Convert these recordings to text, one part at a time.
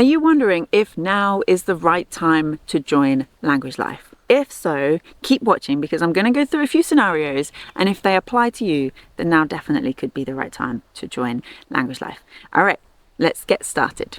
Are you wondering if now is the right time to join Language Life? If so, keep watching because I'm going to go through a few scenarios, and if they apply to you, then now definitely could be the right time to join Language Life. All right, let's get started.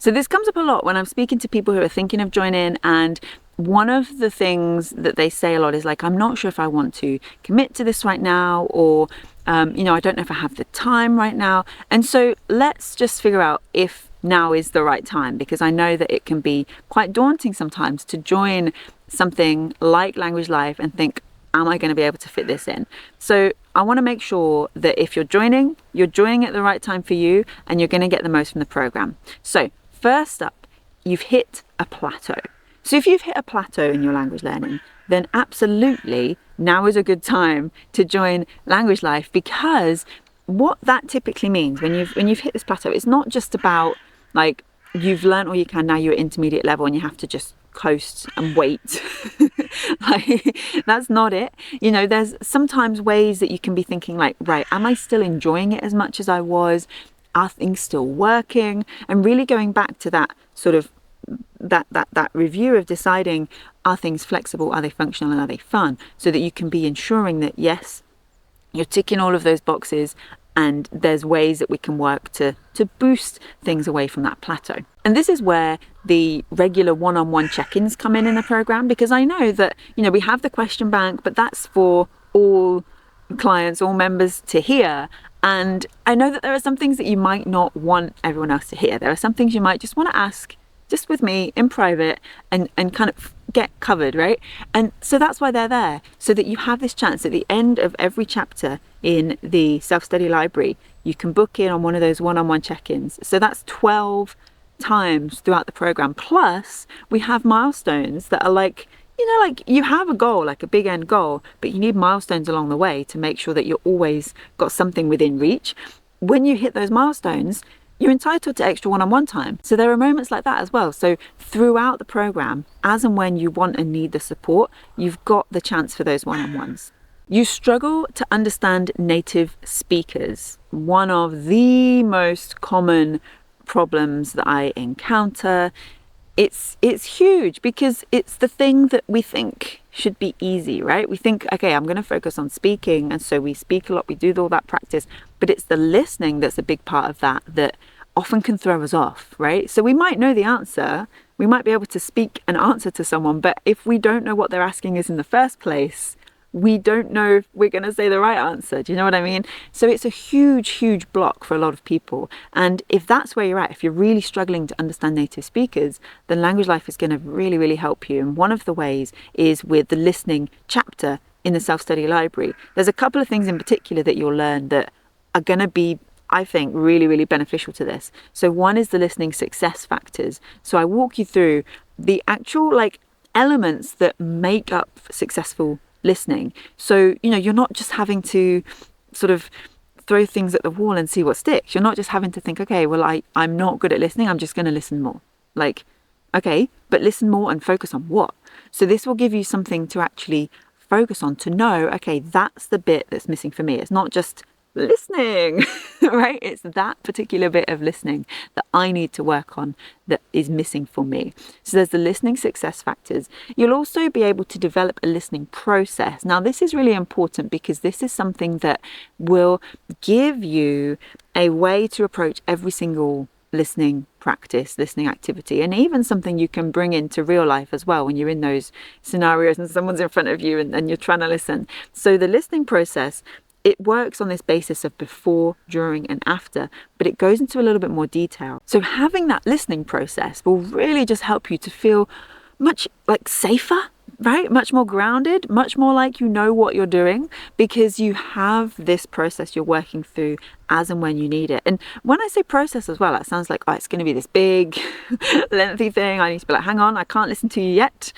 So this comes up a lot when I'm speaking to people who are thinking of joining, and one of the things that they say a lot is like, I'm not sure if I want to commit to this right now, or I don't know if I have the time right now. And so let's just figure out if now is the right time, because I know that it can be quite daunting sometimes to join something like Language Life and think, am I going to be able to fit this in? So I want to make sure that if you're joining at the right time for you, and you're going to get the most from the program. So first up, you've hit a plateau. So if you've hit a plateau in your language learning, then absolutely now is a good time to join Language Life, because what that typically means when you've hit this plateau, it's not just about like you've learned all you can, now you're at intermediate level and you have to just coast and wait. Like, that's not it. There's sometimes ways that you can be thinking like, right, am I still enjoying it as much as I was? Are things still working? And really going back to that sort of that review of deciding, are things flexible, are they functional, and are they fun, so that you can be ensuring that yes, you're ticking all of those boxes, and there's ways that we can work to boost things away from that plateau. And this is where the regular one-on-one check-ins come in the program, because I know that we have the question bank, but that's for all clients, all members to hear. And I know that there are some things that you might not want everyone else to hear. There are some things you might just want to ask just with me in private and kind of get covered, right? And so that's why they're there, so that you have this chance at the end of every chapter in the self-study library, you can book in on one of those one-on-one check-ins. So that's 12 times throughout the program. Plus we have milestones that are like, you have a goal, like a big end goal, but you need milestones along the way to make sure that you're always got something within reach. When you hit those milestones, you're entitled to extra one-on-one time. So there are moments like that as well. So throughout the program, as and when you want and need the support, you've got the chance for those one-on-ones. You struggle to understand native speakers. One of the most common problems that I encounter. It's huge, because it's the thing that we think should be easy, right? We think, okay, I'm going to focus on speaking, and so we speak a lot, we do all that practice, but it's the listening that's a big part of that often can throw us off, right? So we might know the answer, we might be able to speak an answer to someone, but if we don't know what they're asking us in the first place, we don't know if we're going to say the right answer. Do you know what I mean? So it's a huge block for a lot of people. And if that's where you're at, if you're really struggling to understand native speakers, then Language Life is going to really help you. And one of the ways is with the listening chapter in the self-study library. There's a couple of things in particular that you'll learn that are going to be, I think, really beneficial to this. So one is the listening success factors. So I walk you through the actual elements that make up successful listening. So you're not just having to sort of throw things at the wall and see what sticks. You're not just having to think, okay, well, I'm not good at listening, I'm just going to listen more. Okay, but listen more and focus on what? So this will give you something to actually focus on, to know, okay, that's the bit that's missing for me. It's not just listening, right? It's that particular bit of listening that I need to work on that is missing for me. So there's the listening success factors. You'll also be able to develop a listening process. Now, this is really important, because this is something that will give you a way to approach every single listening practice, listening activity, and even something you can bring into real life as well when you're in those scenarios and someone's in front of you and you're trying to listen. So the listening process, it works on this basis of before, during, and after, but it goes into a little bit more detail. So having that listening process will really just help you to feel much safer, right? Much more grounded, much more like you know what you're doing, because you have this process you're working through as and when you need it. And when I say process as well, that sounds like, it's going to be this big, lengthy thing. I need to be like, hang on, I can't listen to you yet.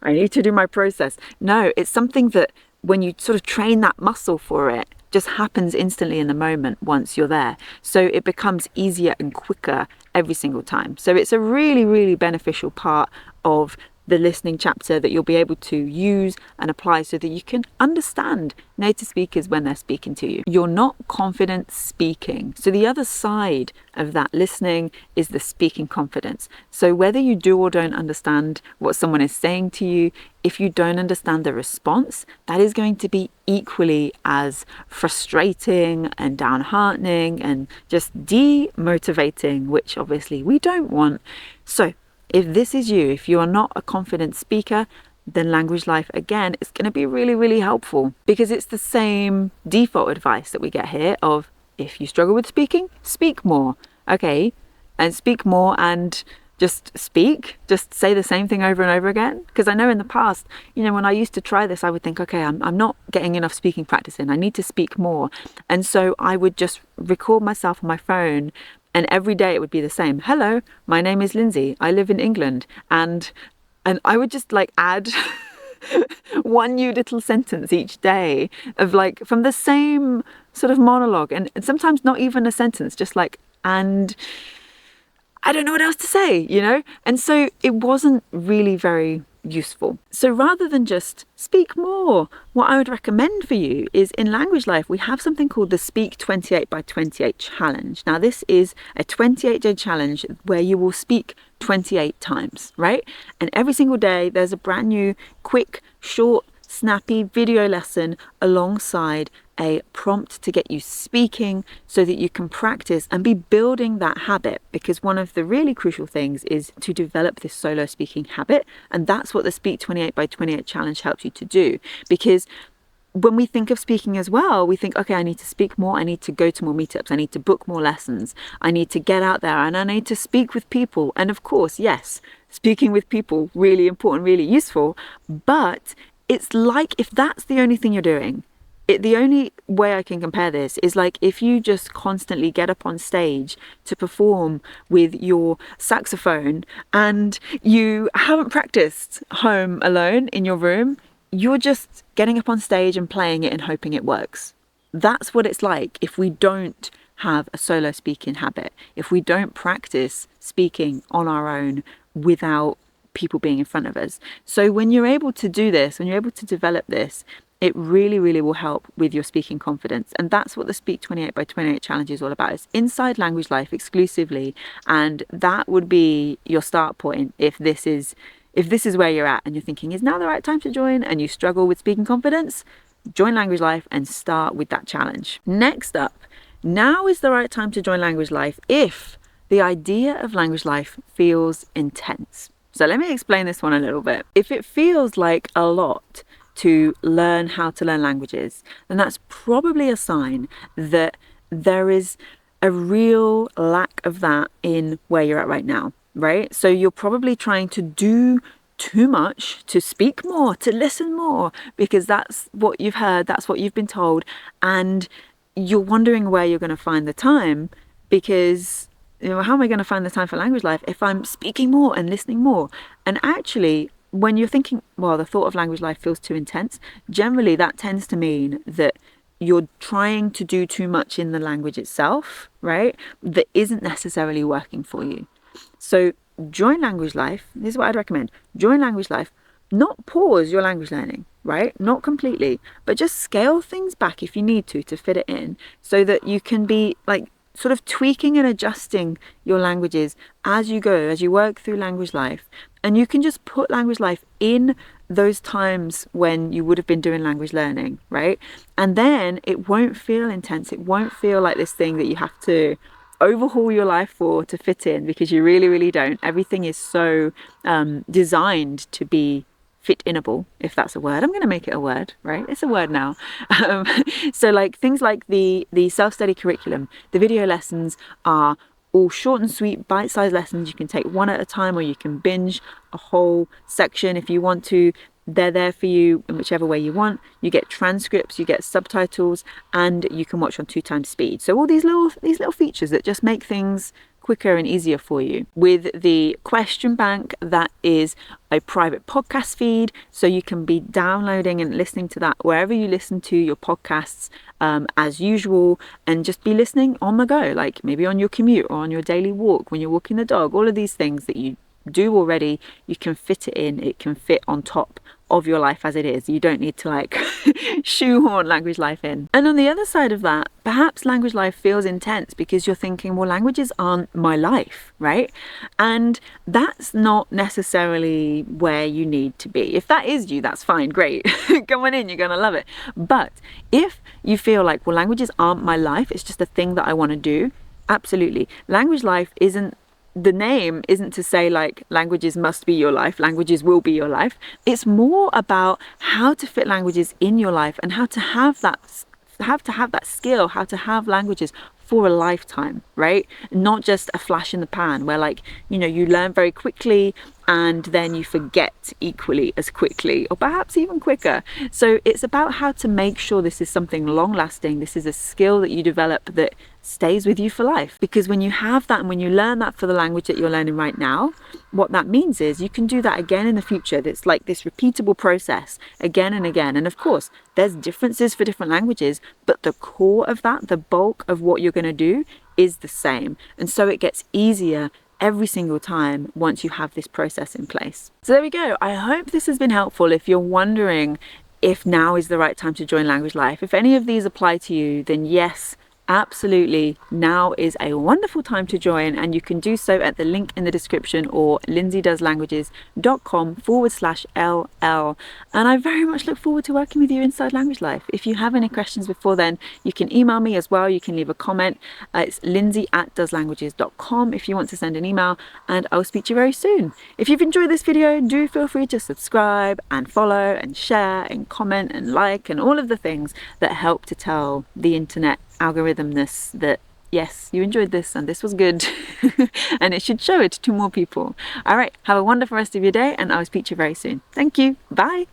I need to do my process. No, it's something that when you sort of train that muscle for it, just happens instantly in the moment once you're there. So it becomes easier and quicker every single time. So it's a really beneficial part of the listening chapter that you'll be able to use and apply so that you can understand native speakers when they're speaking to you. You're not confident speaking. So the other side of that listening is the speaking confidence. So whether you do or don't understand what someone is saying to you, if you don't understand the response, that is going to be equally as frustrating and downheartening and just demotivating, which obviously we don't want. So if this is you, if you are not a confident speaker, then Language Life, again, is going to be really, really helpful, because it's the same default advice that we get here of, if you struggle with speaking, speak more. Okay, and speak more and just speak, just say the same thing over and over again. Because I know in the past, when I used to try this, I would think, okay, I'm not getting enough speaking practice in. I need to speak more. And so I would just record myself on my phone, and every day it would be the same. Hello, my name is Lindsay. I live in England. And I would just add one new little sentence each day of from the same sort of monologue, and sometimes not even a sentence, just and I don't know what else to say, And so it wasn't really very useful. So rather than just speak more, what I would recommend for you is, in Language Life, we have something called the Speak 28 by 28 challenge. Now, this is a 28-day challenge where you will speak 28 times, right? And every single day, there's a brand new, quick, short, snappy video lesson alongside a prompt to get you speaking so that you can practice and be building that habit. Because one of the really crucial things is to develop this solo speaking habit. And that's what the Speak 28 by 28 challenge helps you to do. Because when we think of speaking as well, we think, okay, I need to speak more. I need to go to more meetups. I need to book more lessons. I need to get out there and I need to speak with people. And of course, yes, speaking with people, really important, really useful. But it's if that's the only thing you're doing, the only way I can compare this is if you just constantly get up on stage to perform with your saxophone and you haven't practiced home alone in your room, you're just getting up on stage and playing it and hoping it works. That's what it's like if we don't have a solo speaking habit, if we don't practice speaking on our own without people being in front of us. So when you're able to do this, when you're able to develop this, it really, really will help with your speaking confidence. And that's what the Speak 28 by 28 challenge is all about. It's inside Language Life exclusively. And that would be your start point if this is where you're at and you're thinking, is now the right time to join, and you struggle with speaking confidence, join Language Life and start with that challenge. Next up, now is the right time to join Language Life if the idea of Language Life feels intense. So let me explain this one a little bit. If it feels like a lot to learn how to learn languages, then that's probably a sign that there is a real lack of that in where you're at right now, right? So you're probably trying to do too much, to speak more, to listen more, because that's what you've heard, that's what you've been told, and you're wondering where you're going to find the time, because how am I going to find the time for Language Life if I'm speaking more and listening more? And actually, when you're thinking, well, the thought of Language Life feels too intense, generally that tends to mean that you're trying to do too much in the language itself, right? That isn't necessarily working for you. So join Language Life. This is what I'd recommend. Join Language Life. Not pause your language learning, right? Not completely, but just scale things back if you need to fit it in, so that you can be sort of tweaking and adjusting your languages as you go, as you work through Language Life. And you can just put Language Life in those times when you would have been doing language learning, right? And then it won't feel intense. It won't feel like this thing that you have to overhaul your life for to fit in, because you really, really don't. Everything is so designed to be fit-inable, if that's a word. I'm going to make it a word, right? It's a word now. So things like the self-study curriculum, the video lessons are all short and sweet, bite-sized lessons. You can take one at a time, or you can binge a whole section if you want to. They're there for you in whichever way you want. You get transcripts, you get subtitles, and you can watch on 2 times speed. So all these little features that just make things quicker and easier for you. With the question bank, that is a private podcast feed, so you can be downloading and listening to that wherever you listen to your podcasts as usual, and just be listening on the go, maybe on your commute or on your daily walk when you're walking the dog, all of these things that you do already, you can fit it in. It can fit on top of your life as it is. You don't need to like shoehorn Language Life in. And on the other side of that, perhaps Language Life feels intense because you're thinking, well, languages aren't my life, right? And that's not necessarily where you need to be. If that is you, that's fine, great. Come on in, you're gonna love it. But if you feel like, well, languages aren't my life, it's just a thing that I want to do, absolutely. Language Life isn't, the name isn't to say like languages must be your life, languages will be your life. It's more about how to fit languages in your life and how to have that skill, how to have languages for a lifetime, right? Not just a flash in the pan where like, you know, you learn very quickly and then you forget equally as quickly, or perhaps even quicker. So it's about how to make sure this is something long lasting. This is a skill that you develop that stays with you for life. Because when you have that and when you learn that for the language that you're learning right now, what that means is you can do that again in the future. It's like this repeatable process again and again. And of course, there's differences for different languages, but the core of that, the bulk of what you're going to do is the same. And so it gets easier every single time once you have this process in place. So there we go. I hope this has been helpful. If you're wondering if now is the right time to join Language Life, if any of these apply to you, then yes, absolutely, now is a wonderful time to join, and you can do so at the link in the description or lindsaydoeslanguages.com/LL. And I very much look forward to working with you inside Language Life. If you have any questions before then, you can email me as well. You can leave a comment. It's lindsay@doeslanguages.com if you want to send an email, and I'll speak to you very soon. If you've enjoyed this video, do feel free to subscribe and follow and share and comment and like and all of the things that help to tell the internet algorithmness that yes, you enjoyed this and this was good and it should show it to more people. All right, have a wonderful rest of your day and I'll speak to you very soon. Thank you. Bye.